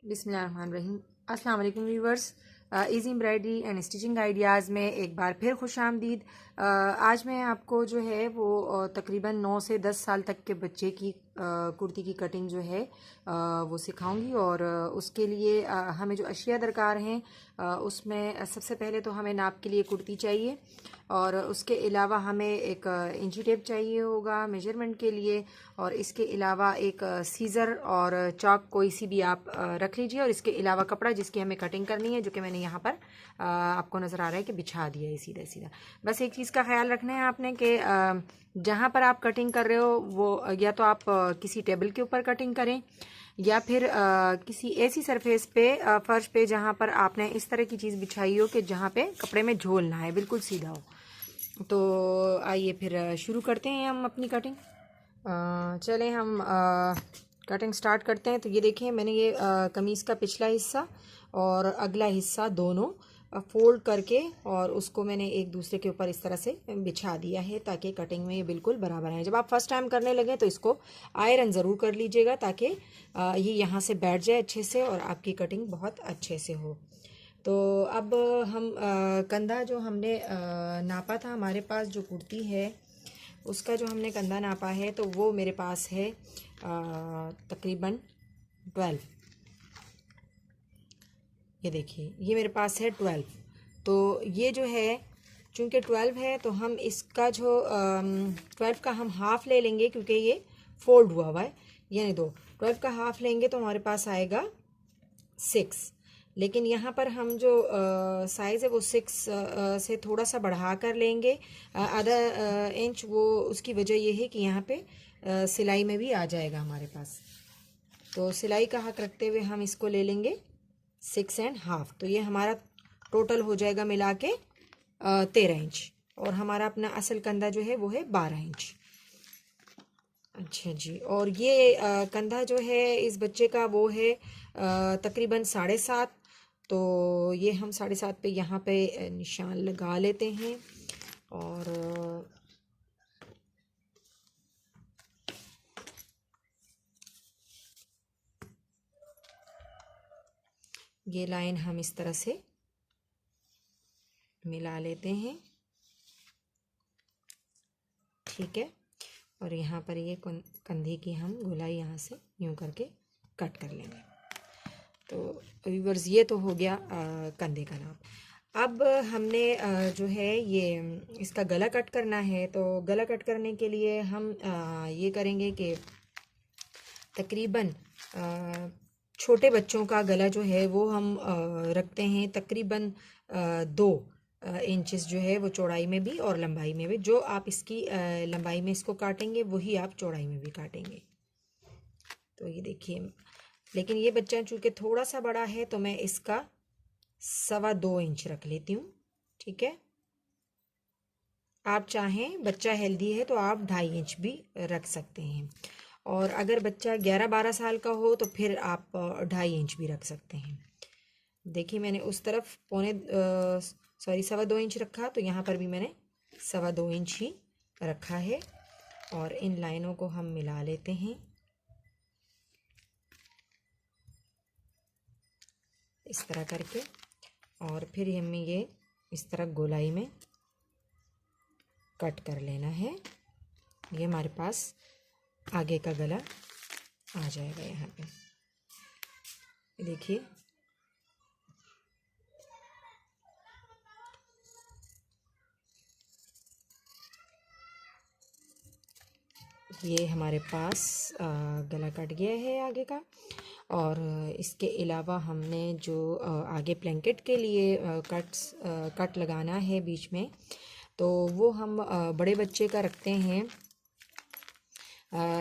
बिस्मिल्लाहिर्रहमानिर्रहीम। अस्सलाम वालेकुम viewers. Easy embroidery and stitching ideas में एक बार फिर खुश आमदीद। आज मैं आपको जो है वो तकरीबन 9 से 10 साल तक के बच्चे की कुर्ती की कटिंग जो है वो सिखाऊंगी। और उसके लिए हमें जो अशिया दरकार हैं उसमें सबसे पहले तो हमें नाप के लिए कुर्ती चाहिए, और उसके अलावा हमें एक इंची टेप चाहिए होगा मेजरमेंट के लिए, और इसके अलावा एक सीज़र और चॉक कोई सी भी आप रख लीजिए, और इसके अलावा कपड़ा जिसकी हमें कटिंग करनी है, जो कि मैंने यहाँ पर आपको नज़र आ रहा है कि बिछा दिया है सीधा सीधा। बस एक चीज़ का ख्याल रखना है आपने कि जहाँ पर आप कटिंग कर रहे हो वो या तो आप किसी टेबल के ऊपर कटिंग करें, या फिर किसी ऐसी सरफेस पे फर्श पे जहाँ पर आपने इस तरह की चीज़ बिछाई हो कि जहाँ पे कपड़े में झोल ना है, बिल्कुल सीधा हो। तो आइए फिर शुरू करते हैं हम अपनी कटिंग। चलें हम कटिंग स्टार्ट करते हैं। तो ये देखें, मैंने ये कमीज़ का पिछला हिस्सा और अगला हिस्सा दोनों फोल्ड करके और उसको मैंने एक दूसरे के ऊपर इस तरह से बिछा दिया है ताकि कटिंग में ये बिल्कुल बराबर है। जब आप फर्स्ट टाइम करने लगे तो इसको आयरन ज़रूर कर लीजिएगा ताकि ये यहाँ से बैठ जाए अच्छे से और आपकी कटिंग बहुत अच्छे से हो। तो अब हम कंधा जो हमने नापा था, हमारे पास जो कुर्ती है उसका जो हमने कंधा नापा है तो वो मेरे पास है तकरीबन 12। ये देखिए, ये मेरे पास है 12। तो ये जो है चूँकि 12 है तो हम इसका जो 12 का हम हाफ़ ले लेंगे क्योंकि ये फोल्ड हुआ है, यानी 12 का हाफ़ लेंगे तो हमारे पास आएगा 6। लेकिन यहाँ पर हम जो साइज़ है वो 6 से थोड़ा सा बढ़ा कर लेंगे आधा इंच। वो उसकी वजह ये है कि यहाँ पे सिलाई में भी आ जाएगा हमारे पास। तो सिलाई का हक रखते हुए हम इसको ले लेंगे 6.5। तो ये हमारा टोटल हो जाएगा मिला के 13 इंच, और हमारा अपना असल कंधा जो है वो है 12 इंच। अच्छा जी, और ये कंधा जो है इस बच्चे का वो है तकरीबन 7.5। तो ये हम 7.5 पे यहाँ पे निशान लगा लेते हैं, और ये लाइन हम इस तरह से मिला लेते हैं, ठीक है। और यहाँ पर ये कंधे की हम गोलाई यहाँ से यूँ करके कट कर लेंगे। तो व्यूअर्स, ये तो हो गया कंधे का नाप। अब हमने जो है ये इसका गला कट करना है। तो गला कट करने के लिए हम ये करेंगे कि तकरीबन छोटे बच्चों का गला जो है वो हम रखते हैं तकरीबन 2 इंचेस जो है वो चौड़ाई में भी और लंबाई में भी। जो आप इसकी लंबाई में इसको काटेंगे वही आप चौड़ाई में भी काटेंगे। तो ये देखिए, लेकिन ये बच्चा चूँकि थोड़ा सा बड़ा है तो मैं इसका 2.25 इंच रख लेती हूँ, ठीक है। आप चाहें, बच्चा हेल्दी है तो आप 2.5 इंच भी रख सकते हैं, और अगर बच्चा 11-12 साल का हो तो फिर आप 2.5 इंच भी रख सकते हैं। देखिए, मैंने उस तरफ 2.25 इंच रखा, तो यहाँ पर भी मैंने 2.25 इंच ही रखा है। और इन लाइनों को हम मिला लेते हैं इस तरह करके, और फिर हमें ये इस तरह गोलाई में कट कर लेना है। ये हमारे पास आगे का गला आ जाएगा यहाँ पे, देखिए। ये हमारे पास गला कट गया है आगे का। और इसके अलावा हमने जो आगे ब्लैंकेट के लिए कट लगाना है बीच में, तो वो हम बड़े बच्चे का रखते हैं।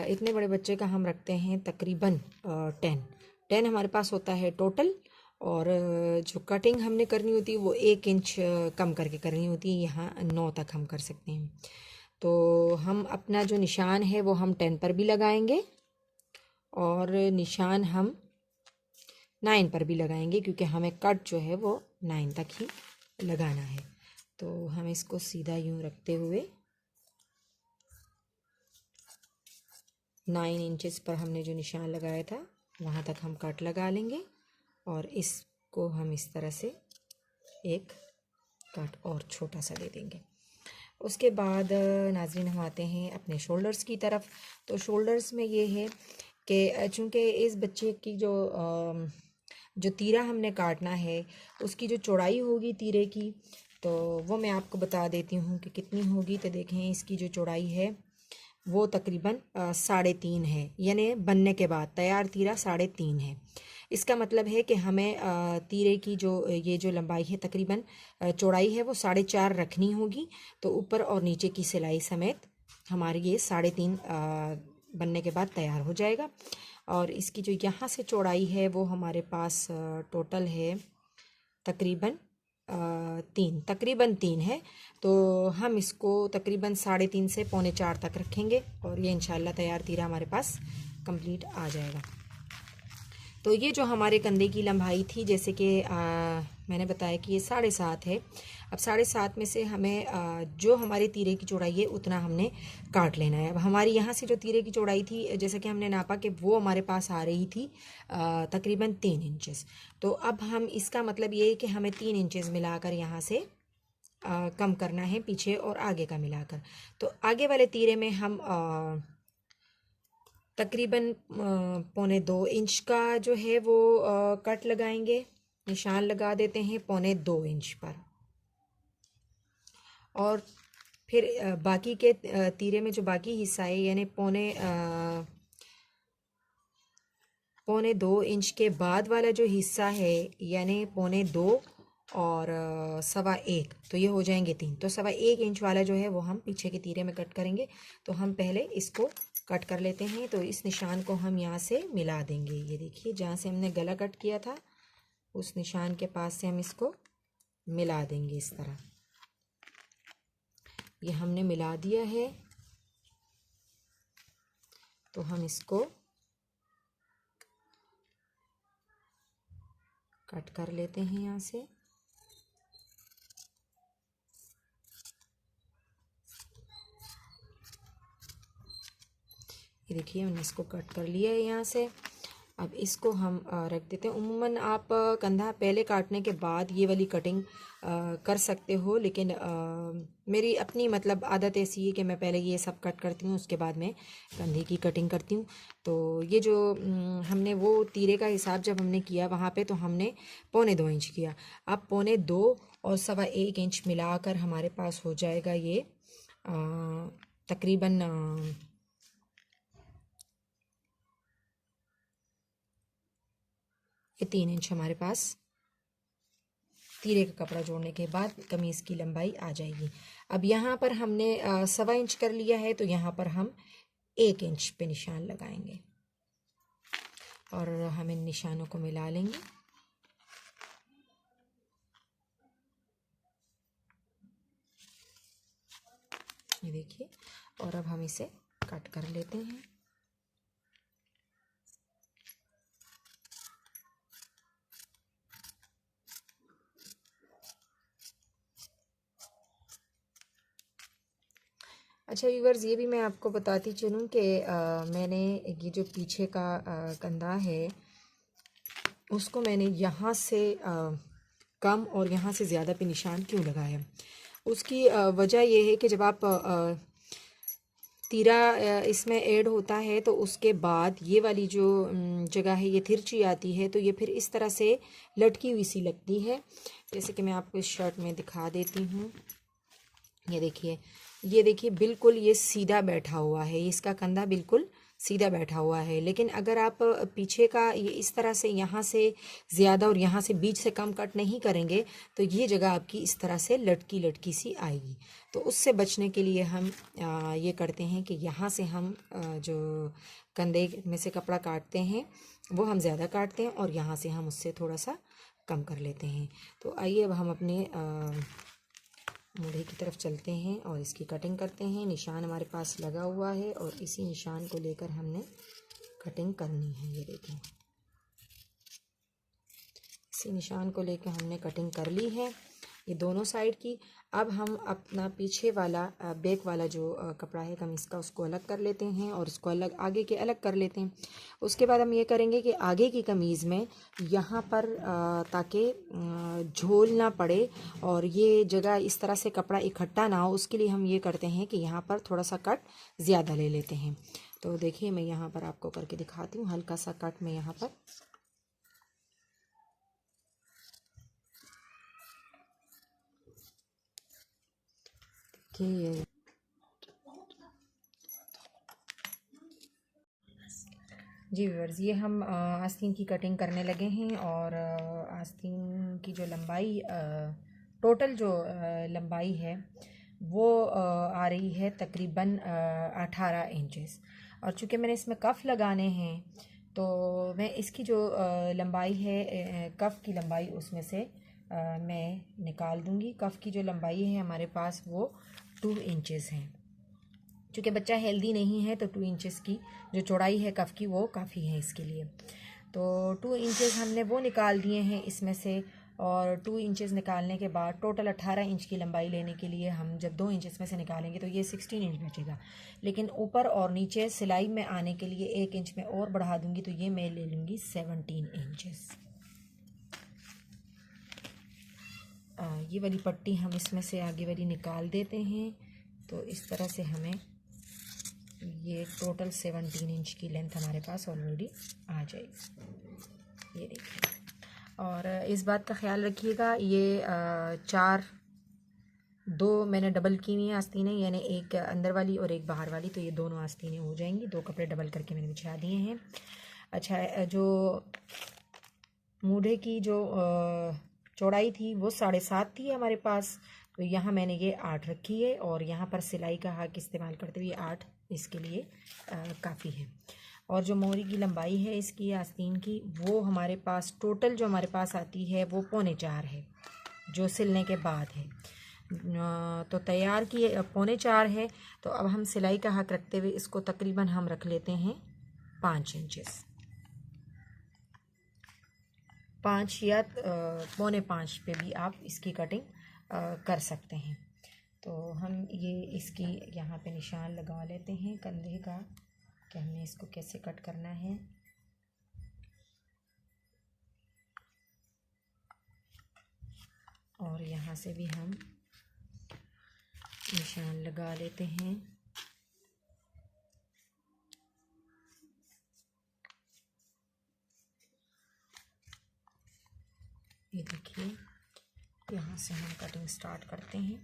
इतने बड़े बच्चे का हम रखते हैं तकरीबन 10 हमारे पास होता है टोटल। और जो कटिंग हमने करनी होती है वो 1 इंच कम करके करनी होती है, यहाँ 9 तक हम कर सकते हैं। तो हम अपना जो निशान है वो हम 10 पर भी लगाएंगे, और निशान हम 9 पर भी लगाएंगे, क्योंकि हमें कट जो है वो 9 तक ही लगाना है। तो हम इसको सीधा यूँ रखते हुए 9 इंचेस पर हमने जो निशान लगाया था वहाँ तक हम कट लगा लेंगे, और इसको हम इस तरह से एक कट और छोटा सा दे देंगे। उसके बाद नाज़रीन हम आते हैं अपने शोल्डर्स की तरफ। तो शोल्डर्स में ये है कि चूँकि इस बच्चे की जो तीरा हमने काटना है उसकी जो चौड़ाई होगी तीरे की, तो वो मैं आपको बता देती हूँ कि कितनी होगी। तो देखें इसकी जो चौड़ाई है वो तकरीबन 3.5 है, यानी बनने के बाद तैयार तीरा 3.5 है। इसका मतलब है कि हमें तीरे की जो लंबाई है तकरीबन चौड़ाई है वो 4.5 रखनी होगी। तो ऊपर और नीचे की सिलाई समेत हमारी ये 3.5 बनने के बाद तैयार हो जाएगा। और इसकी जो यहाँ से चौड़ाई है वो हमारे पास टोटल है तकरीबन 3 है। तो हम इसको तकरीबन 3.5 से 3.25 तक रखेंगे और ये इंशाल्लाह तैयार तीरा हमारे पास कंप्लीट आ जाएगा। तो ये जो हमारे कंधे की लंबाई थी, जैसे कि मैंने बताया कि ये 7.5 है। अब 7.5 में से हमें जो हमारे तीरे की चौड़ाई है उतना हमने काट लेना है। अब हमारी यहाँ से जो तीरे की चौड़ाई थी, जैसे कि हमने नापा कि वो हमारे पास आ रही थी तकरीबन 3 इंचेस। तो अब हम इसका मतलब ये है कि हमें 3 इंचेस मिलाकर यहाँ से कम करना है, पीछे और आगे का मिलाकर। तो आगे वाले तीरे में हम तकरीबन 2.25 इंच का जो है वो कट लगाएंगे, निशान लगा देते हैं 2.25 इंच पर। और फिर बाकी के तीरे में जो बाकी हिस्सा है यानी 2.25 इंच के बाद वाला जो हिस्सा है यानी 2.25 और 1.25, तो ये हो जाएंगे 3। तो 1.25 इंच वाला जो है वो हम पीछे के तीरे में कट करेंगे। तो हम पहले इसको कट कर लेते हैं। तो इस निशान को हम यहाँ से मिला देंगे। ये देखिए जहाँ से हमने गला कट किया था उस निशान के पास से हम इसको मिला देंगे इस तरह। ये हमने मिला दिया है। तो हम इसको कट कर लेते हैं यहाँ से। ये देखिए हमने इसको कट कर लिया है यहाँ से। अब इसको हम रख देते हैं। उम्मन आप कंधा पहले काटने के बाद ये वाली कटिंग कर सकते हो, लेकिन मेरी अपनी मतलब आदत ऐसी है कि मैं पहले ये सब कट करती हूँ, उसके बाद मैं कंधे की कटिंग करती हूँ। तो ये जो हमने वो तीरे का हिसाब जब हमने किया वहाँ पे, तो हमने 2.25 इंच किया। अब 2.25 और 1.25 इंच मिलाकर हमारे पास हो जाएगा ये तकरीबन 3 इंच हमारे पास तीरे का कपड़ा जोड़ने के बाद कमीज़ की लंबाई आ जाएगी। अब यहाँ पर हमने 1.25 इंच कर लिया है, तो यहाँ पर हम 1 इंच पे निशान लगाएंगे और हम इन निशानों को मिला लेंगे। ये देखिए, और अब हम इसे कट कर लेते हैं। अच्छा व्यूअर्स, ये भी मैं आपको बताती चलूँ कि मैंने ये जो पीछे का कंधा है उसको मैंने यहाँ से कम और यहाँ से ज़्यादा पे निशान क्यों लगाया। उसकी वजह यह है कि जब आप तीरा इसमें ऐड होता है तो उसके बाद ये वाली जो जगह है ये तिरछी आती है, तो ये फिर इस तरह से लटकी हुई सी लगती है। जैसे कि मैं आपको इस शर्ट में दिखा देती हूँ। ये देखिए बिल्कुल ये सीधा बैठा हुआ है, इसका कंधा बिल्कुल सीधा बैठा हुआ है। लेकिन अगर आप पीछे का ये इस तरह से यहाँ से ज़्यादा और यहाँ से बीच से कम कट नहीं करेंगे तो ये जगह आपकी इस तरह से लटकी लटकी सी आएगी। तो उससे बचने के लिए हम ये करते हैं कि यहाँ से हम जो कंधे में से कपड़ा काटते हैं वो हम ज़्यादा काटते हैं और यहाँ से हम उससे थोड़ा सा कम कर लेते हैं। तो आइए अब हम अपने मूढ़े की तरफ चलते हैं और इसकी कटिंग करते हैं। निशान हमारे पास लगा हुआ है और इसी निशान को लेकर हमने कटिंग करनी है। ये देखें, इसी निशान को लेकर हमने कटिंग कर ली है ये दोनों साइड की। अब हम अपना पीछे वाला बैक वाला जो कपड़ा है कमीज़ का उसको अलग कर लेते हैं और उसको अलग आगे के अलग कर लेते हैं। उसके बाद हम ये करेंगे कि आगे की कमीज़ में यहाँ पर ताकि झोल ना पड़े और ये जगह इस तरह से कपड़ा इकट्ठा ना हो, उसके लिए हम ये करते हैं कि यहाँ पर थोड़ा सा कट ज़्यादा ले लेते हैं। तो देखिए मैं यहाँ पर आपको करके दिखाती हूँ, हल्का सा कट मैं यहाँ पर ये जी व्यूअर्स, ये हम आस्तीन की कटिंग करने लगे हैं और आस्तीन की जो लंबाई टोटल जो लंबाई है वो आ रही है तकरीबन 18 इंचेस। और चूँकि मैंने इसमें कफ़ लगाने हैं तो मैं इसकी जो लंबाई है कफ़ की लंबाई उसमें से मैं निकाल दूँगी। कफ़ की जो लंबाई है हमारे पास वो 2 इंचेस हैं। चूँकि बच्चा हेल्दी नहीं है तो 2 इंचेस की जो चौड़ाई है कफ़ की वो काफ़ी है इसके लिए। तो 2 इंचेस हमने वो निकाल दिए हैं इसमें से। और 2 इंचेस निकालने के बाद टोटल 18 इंच की लंबाई लेने के लिए हम जब 2 इंचेस में से निकालेंगे तो ये 16 इंच बचेगा। लेकिन ऊपर और नीचे सिलाई में आने के लिए 1 इंच में और बढ़ा दूँगी तो ये मैं ले लूँगी 17 इंचेस। ये वाली पट्टी हम इसमें से आगे वाली निकाल देते हैं। तो इस तरह से हमें ये टोटल 17 इंच की लेंथ हमारे पास ऑलरेडी आ जाएगी। ये देखिए, और इस बात का ख्याल रखिएगा ये 2 मैंने डबल की हुई हैं आस्तीनें, यानी एक अंदर वाली और एक बाहर वाली, तो ये दोनों आस्तीनें हो जाएंगी। 2 कपड़े डबल करके मैंने बिछा दिए हैं। अच्छा, जो मूढ़े की जो चौड़ाई थी वो 7.5 थी हमारे पास, तो यहाँ मैंने ये 8 रखी है और यहाँ पर सिलाई का हाथ इस्तेमाल करते हुए 8 इसके लिए काफ़ी है। और जो मोहरी की लंबाई है इसकी आस्तीन की वो हमारे पास टोटल जो हमारे पास आती है वो 3.25 है, जो सिलने के बाद है। तो तैयार की 3.25 है। तो अब हम सिलाई का हक रखते हुए इसको तकरीबन हम रख लेते हैं 5 इंचेस, 5 या 4.25 पे भी आप इसकी कटिंग कर सकते हैं। तो हम ये इसकी यहाँ पे निशान लगा लेते हैं कंधे का कि हमने इसको कैसे कट करना है। और यहाँ से भी हम निशान लगा लेते हैं। ये देखिए, यहाँ से हम कटिंग स्टार्ट करते हैं।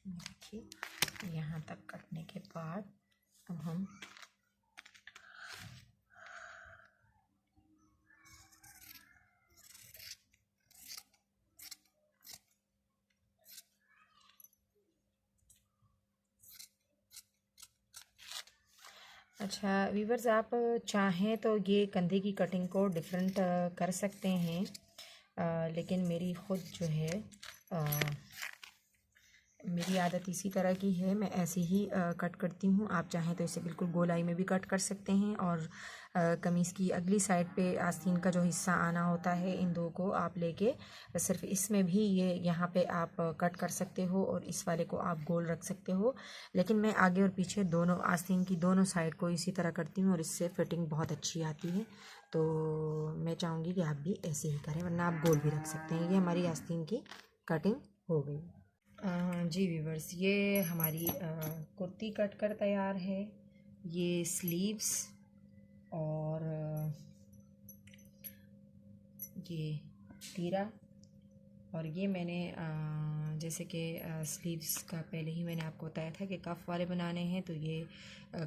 देखिए, यहाँ तक कटने के बाद अब हम अच्छा वीवर्स, आप चाहें तो ये कंधे की कटिंग को डिफरेंट कर सकते हैं, लेकिन मेरी ख़ुद जो है मेरी आदत इसी तरह की है, मैं ऐसे ही कट करती हूँ। आप चाहें तो इसे बिल्कुल गोलाई में भी कट कर सकते हैं और कमीज़ की अगली साइड पे आस्तीन का जो हिस्सा आना होता है इन दो को आप लेके सिर्फ इसमें भी ये यहाँ पे आप कट कर सकते हो और इस वाले को आप गोल रख सकते हो। लेकिन मैं आगे और पीछे दोनों आस्तीन की दोनों साइड को इसी तरह करती हूँ और इससे फिटिंग बहुत अच्छी आती है। तो मैं चाहूँगी कि आप भी ऐसे ही करें, वरना आप गोल भी रख सकते हैं। ये हमारी आस्तीन की कटिंग हो गई। जी व्यूवर्स, ये हमारी कुर्ती कट कर तैयार है। ये स्लीव्स और ये तीरा, और ये मैंने जैसे कि स्लीव्स का पहले ही मैंने आपको बताया था कि कफ़ वाले बनाने हैं, तो ये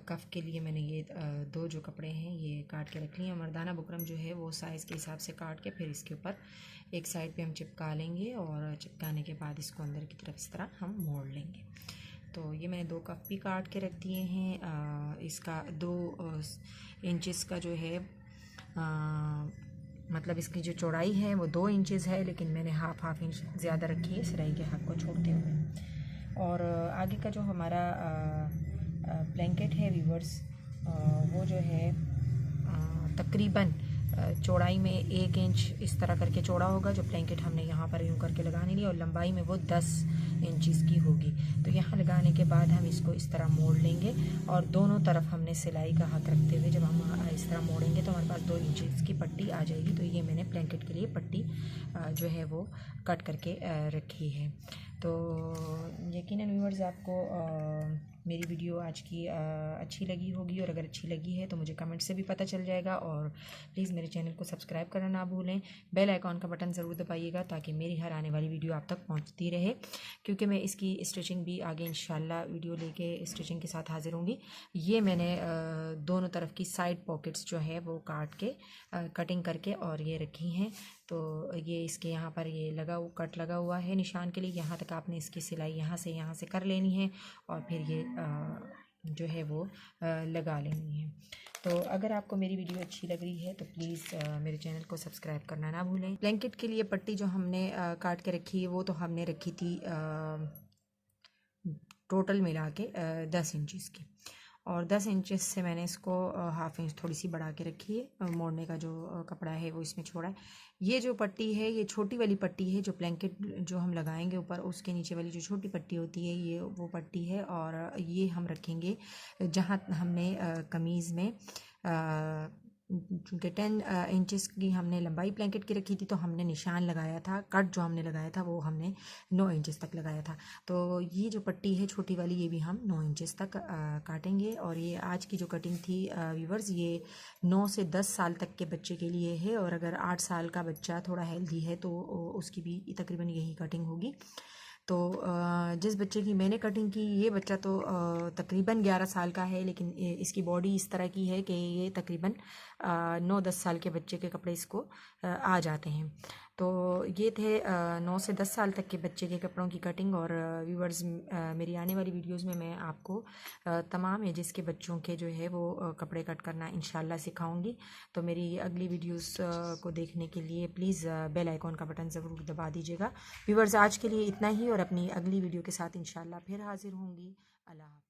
कफ़ के लिए मैंने ये 2 जो कपड़े हैं ये काट के रख लिए। मर्दाना बुकरम जो है वो साइज़ के हिसाब से काट के फिर इसके ऊपर एक साइड पे हम चिपका लेंगे और चिपकाने के बाद इसको अंदर की तरफ इस तरह हम मोड़ लेंगे। तो ये मैंने 2 कप भी काट के रख दिए हैं। इसका 2 इंचेस का जो है मतलब इसकी जो चौड़ाई है वो 2 इंचेस है, लेकिन मैंने हाफ इंच ज़्यादा रखी है सिलाई के हाथ को छोड़ते हुए। और आगे का जो हमारा ब्लैंकेट है व्यूवर्स, वो जो है तकरीबन चौड़ाई में 1 इंच इस तरह करके चौड़ा होगा, जो ब्लैंकेट हमने यहाँ पर यूँ करके लगाने लिया, और लंबाई में वो 10 इंचज़ की होगी। तो यहाँ लगाने के बाद हम इसको इस तरह मोड़ लेंगे, और दोनों तरफ हमने सिलाई का हाथ रखते हुए जब हम इस तरह मोड़ेंगे तो हमारे पास 2 इंचज़ की पट्टी आ जाएगी। तो ये मैंने ब्लैंकेट के लिए पट्टी जो है वो कट करके रखी है। तो यकीनन व्यूअर्स आपको मेरी वीडियो आज की अच्छी लगी होगी, और अगर अच्छी लगी है तो मुझे कमेंट से भी पता चल जाएगा। और प्लीज़ मेरे चैनल को सब्सक्राइब करना ना भूलें, बेल आइकॉन का बटन ज़रूर दबाइएगा ताकि मेरी हर आने वाली वीडियो आप तक पहुंचती रहे, क्योंकि मैं इसकी स्टिचिंग भी आगे इंशाल्लाह वीडियो लेके स्टिचिंग के साथ हाजिर होंगी। ये मैंने दोनों तरफ की साइड पॉकेट्स जो है वो काट के कटिंग करके और ये रखी हैं। तो ये इसके यहाँ पर ये कट लगा हुआ है निशान के लिए, यहाँ तक आपने इसकी सिलाई यहाँ से कर लेनी है, और फिर ये जो है वो लगा लेनी है। तो अगर आपको मेरी वीडियो अच्छी लग रही है तो प्लीज़ मेरे चैनल को सब्सक्राइब करना ना भूलें। ब्लैंकेट के लिए पट्टी जो हमने काट के रखी है वो तो हमने रखी थी टोटल मिला के 10 इंचज़ की, और 10 इंचेस से मैंने इसको हाफ इंच थोड़ी सी बढ़ा के रखी है। मोड़ने का जो कपड़ा है वो इसमें छोड़ा है। ये जो पट्टी है ये छोटी वाली पट्टी है, जो ब्लैंकेट जो हम लगाएंगे ऊपर उसके नीचे वाली जो छोटी पट्टी होती है ये वो पट्टी है, और ये हम रखेंगे जहाँ हमने कमीज़ में चूँकि 10 इंचेस की हमने लंबाई ब्लैंकेट की रखी थी, तो हमने निशान लगाया था, कट जो हमने लगाया था वो हमने 9 इंचेस तक लगाया था। तो ये जो पट्टी है छोटी वाली ये भी हम 9 इंचेस तक काटेंगे। और ये आज की जो कटिंग थी व्यूवर्स, ये 9 से 10 साल तक के बच्चे के लिए है, और अगर 8 साल का बच्चा थोड़ा हेल्दी है तो उसकी भी तकरीबन यही कटिंग होगी। तो जिस बच्चे की मैंने कटिंग की ये बच्चा तो तकरीबन 11 साल का है, लेकिन इसकी बॉडी इस तरह की है कि ये तकरीबन 9-10 साल के बच्चे के कपड़े इसको आ जाते हैं। तो ये थे 9 से 10 साल तक के बच्चे के कपड़ों की कटिंग। और व्यूवर्स मेरी आने वाली वीडियोस में मैं आपको तमाम एजेस के बच्चों के जो है वो कपड़े कट करना इंशाल्लाह सिखाऊंगी। तो मेरी अगली वीडियोस को देखने के लिए प्लीज़ बेल आइकॉन का बटन ज़रूर दबा दीजिएगा। व्यूवर्स आज के लिए इतना ही, और अपनी अगली वीडियो के साथ इंशाल्लाह फिर हाजिर होंगी। अल्लाह हाफ़िज़।